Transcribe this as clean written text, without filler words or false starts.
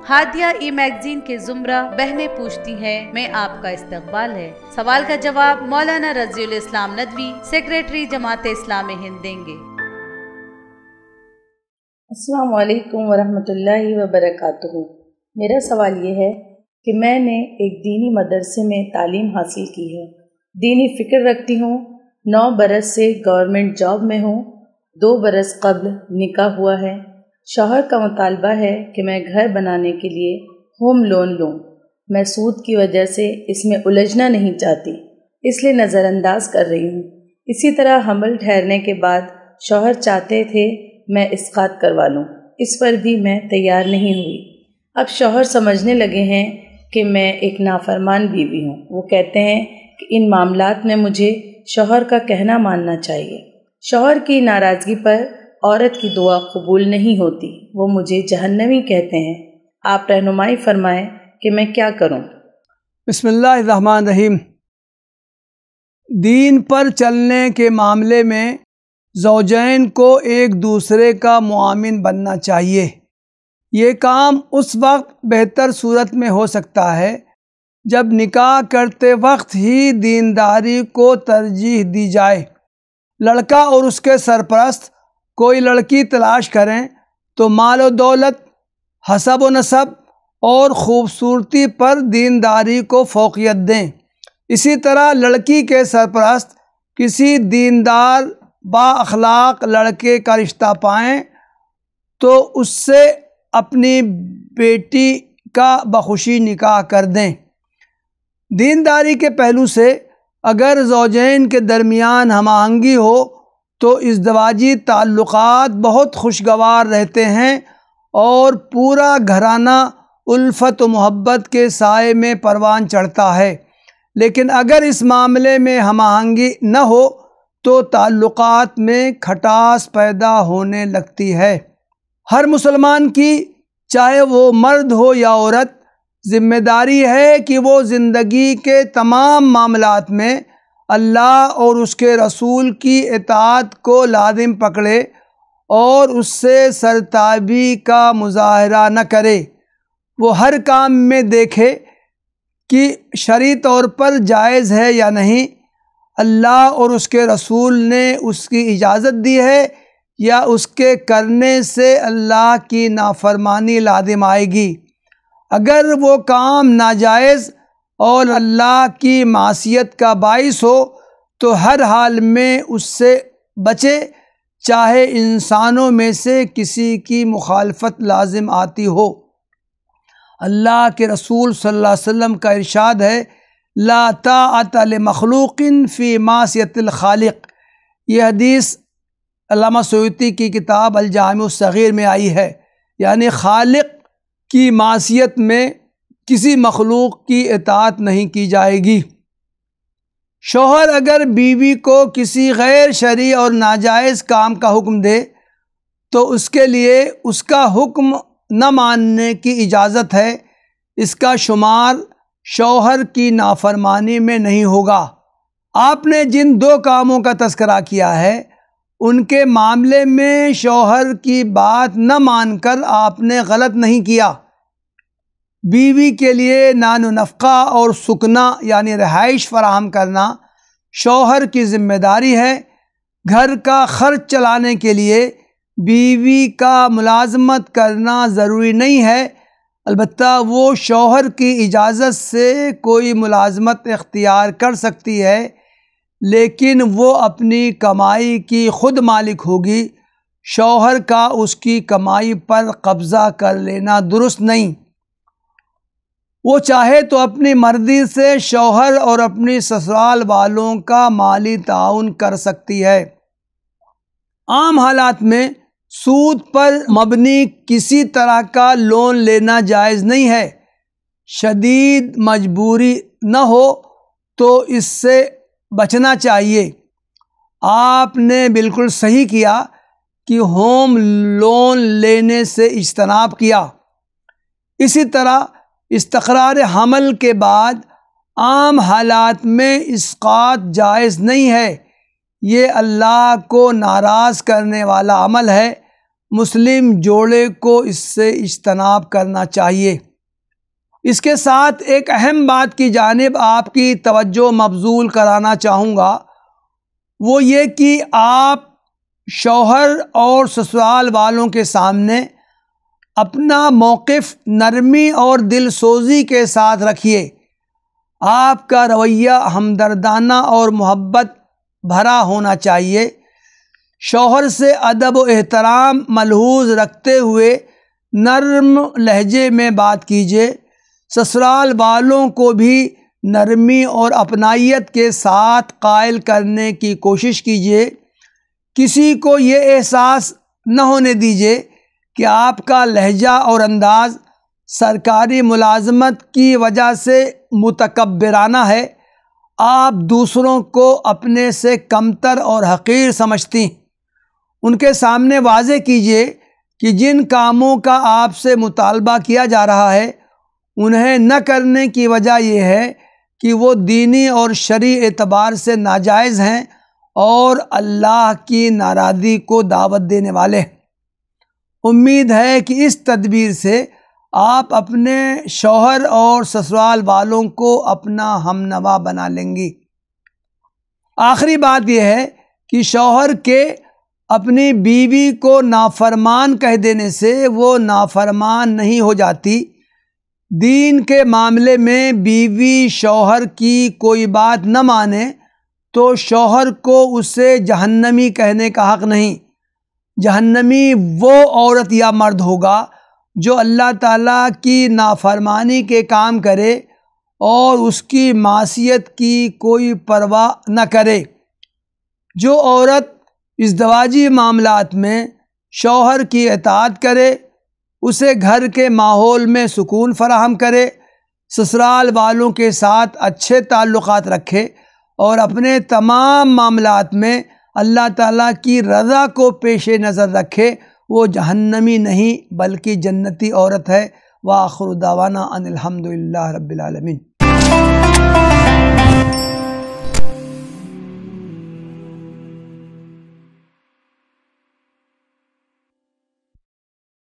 ہادیہ ای magazine کے زمرہ بہنیں پوچھتی ہیں میں آپ کا استقبال ہے۔ سوال کا جواب مولانا رضی الاسلام ندوی، سیکریٹری جماعت اسلامی ہند دیں گے۔ السلام علیکم ورحمۃ اللہ وبرکاتہ۔ میرا سوال یہ ہے کہ میں نے ایک دینی مدرسے میں تعلیم حاصل کی ہے، دینی فکر رکھتی ہوں، 9 برس سے گورنمنٹ جاب میں ہوں، 2 برس قبل نکاح ہوا ہے۔ شوہر کا مطالبہ ہے کہ میں گھر بنانے کے لیے ہوم لون لوں۔ میں سود کی وجہ سے اس میں الجھنا نہیں چاہتی، اس لیے نظر انداز کر رہی ہوں۔ اسی طرح حمل ٹھہرنے کے بعد شوہر چاہتے تھے میں اسقاط کروا لوں، اس پر بھی میں تیار نہیں ہوئی۔ اب شوہر سمجھنے لگے ہیں کہ میں ایک نافرمان بیوی ہوں۔ وہ کہتے ہیں کہ ان معاملات میں مجھے شوہر کا کہنا ماننا چاہیے۔ شوہر کی ناراضگی پر عورت کی دعا قبول نہیں ہوتی، وہ مجھے جہنمی کہتے ہیں۔ آپ رہنمائی فرمائیں کہ میں کیا کروں۔ بسم اللہ الرحمن الرحیم۔ دین پر چلنے کے معاملے میں زوجین کو ایک دوسرے کا معاون بننا چاہیے۔ یہ کام اس وقت بہتر صورت میں ہو سکتا ہے جب نکاح کرتے وقت ہی دینداری کو ترجیح دی جائے۔ لڑکا اور اس کے سرپرست کوئی لڑکی تلاش کریں تو مال و دولت، حسب و نسب اور خوبصورتی پر دینداری کو فوقیت دیں۔ اسی طرح لڑکی کے سرپرست کسی دیندار با اخلاق لڑکے کا رشتہ پائیں تو اس سے اپنی بیٹی کا بخوشی نکاح کر دیں۔ دینداری کے پہلو سے اگر زوجین کے درمیان ہم آہنگی ہو تو ازدواجی تعلقات بہت خوشگوار رہتے ہیں اور پورا گھرانہ الفت و محبت کے سائے میں پروان چڑھتا ہے۔ لیکن اگر اس معاملے میں ہم آہنگی نہ ہو تو تعلقات میں کھٹاس پیدا ہونے لگتی ہے۔ ہر مسلمان کی، چاہے وہ مرد ہو یا عورت، ذمہ داری ہے کہ وہ زندگی کے تمام معاملات میں اللہ اور اس کے رسول کی اطاعت کو لازم پکڑے اور اس سے سرتابی کا مظاہرہ نہ کرے۔ وہ ہر کام میں دیکھے کہ شرعی طور پر جائز ہے یا نہیں، اللہ اور اس کے رسول نے اس کی اجازت دی ہے یا اس کے کرنے سے اللہ کی نافرمانی لازم آئے گی۔ اگر وہ کام ناجائز اور اللہ کی معصیت کا باعث ہو تو ہر حال میں اس سے بچے، چاہے انسانوں میں سے کسی کی مخالفت لازم آتی ہو۔ اللہ کے رسول صلی اللہ علیہ وسلم کا ارشاد ہے، لا طاعۃ لمخلوق فی معصیۃ الخالق۔ یہ حدیث علامہ سیوطی کی کتاب الجامع الصغیر میں آئی ہے، یعنی خالق کی معصیت میں کسی مخلوق کی اطاعت نہیں کی جائے گی۔ شوہر اگر بیوی کو کسی غیر شرعی اور ناجائز کام کا حکم دے تو اس کے لیے اس کا حکم نہ ماننے کی اجازت ہے، اس کا شمار شوہر کی نافرمانی میں نہیں ہوگا۔ آپ نے جن 2 کاموں کا تذکرہ کیا ہے ان کے معاملے میں شوہر کی بات نہ مان کر آپ نے غلط نہیں کیا۔ بیوی کے لیے نان و نفقہ اور سکنا یعنی رہائش فراہم کرنا شوہر کی ذمہ داری ہے۔ گھر کا خرچ چلانے کے لیے بیوی کا ملازمت کرنا ضروری نہیں ہے، البتہ وہ شوہر کی اجازت سے کوئی ملازمت اختیار کر سکتی ہے، لیکن وہ اپنی کمائی کی خود مالک ہوگی۔ شوہر کا اس کی کمائی پر قبضہ کر لینا درست نہیں۔ وہ چاہے تو اپنی مرضی سے شوہر اور اپنی سسرال والوں کا مالی تعاون کر سکتی ہے۔ عام حالات میں سود پر مبنی کسی طرح کا لون لینا جائز نہیں ہے۔ شدید مجبوری نہ ہو تو اس سے بچنا چاہیے۔ آپ نے بالکل صحیح کیا کہ ہوم لون لینے سے اجتناب کیا۔ اسی طرح استقرار حمل کے بعد عام حالات میں اسقاط جائز نہیں ہے، یہ اللہ کو ناراض کرنے والا عمل ہے۔ مسلم جوڑے کو اس سے اجتناب کرنا چاہیے۔ اس کے ساتھ ایک اہم بات کی جانب آپ کی توجہ مبذول کرانا چاہوں گا، وہ یہ کہ آپ شوہر اور سسرال والوں کے سامنے اپنا موقف نرمی اور دل سوزی کے ساتھ رکھیے۔ آپ کا رویہ ہمدردانہ اور محبت بھرا ہونا چاہیے۔ شوہر سے ادب و احترام ملحوظ رکھتے ہوئے نرم لہجے میں بات کیجیے۔ سسرال والوں کو بھی نرمی اور اپنائیت کے ساتھ قائل کرنے کی کوشش کیجیے۔ کسی کو یہ احساس نہ ہونے دیجیے کہ آپ کا لہجہ اور انداز سرکاری ملازمت کی وجہ سے متکبرانہ ہے۔ آپ دوسروں کو اپنے سے کمتر اور حقیر سمجھتی۔ ان کے سامنے واضح کیجیے کہ جن کاموں کا آپ سے مطالبہ کیا جا رہا ہے انہیں نہ کرنے کی وجہ یہ ہے کہ وہ دینی اور شرعی اعتبار سے ناجائز ہیں اور اللہ کی ناراضی کو دعوت دینے والے۔ امید ہے کہ اس تدبیر سے آپ اپنے شوہر اور سسرال والوں کو اپنا ہمنوا بنا لیں گی۔ آخری بات یہ ہے کہ شوہر کے اپنی بیوی کو نافرمان کہہ دینے سے وہ نافرمان نہیں ہو جاتی۔ دین کے معاملے میں بیوی شوہر کی کوئی بات نہ مانے تو شوہر کو اسے جہنمی کہنے کا حق نہیں۔ جہنمی وہ عورت یا مرد ہوگا جو اللہ تعالیٰ کی نافرمانی کے کام کرے اور اس کی معصیت کی کوئی پرواہ نہ کرے۔ جو عورت ازدواجی معاملات میں شوہر کی اطاعت کرے، اسے گھر کے ماحول میں سکون فراہم کرے، سسرال والوں کے ساتھ اچھے تعلقات رکھے اور اپنے تمام معاملات میں اللہ تعالیٰ کی رضا کو پیش نظر رکھے، وہ جہنمی نہیں بلکہ جنتی عورت ہے۔ وآخر دعوانا ان الحمد للہ رب العالمین۔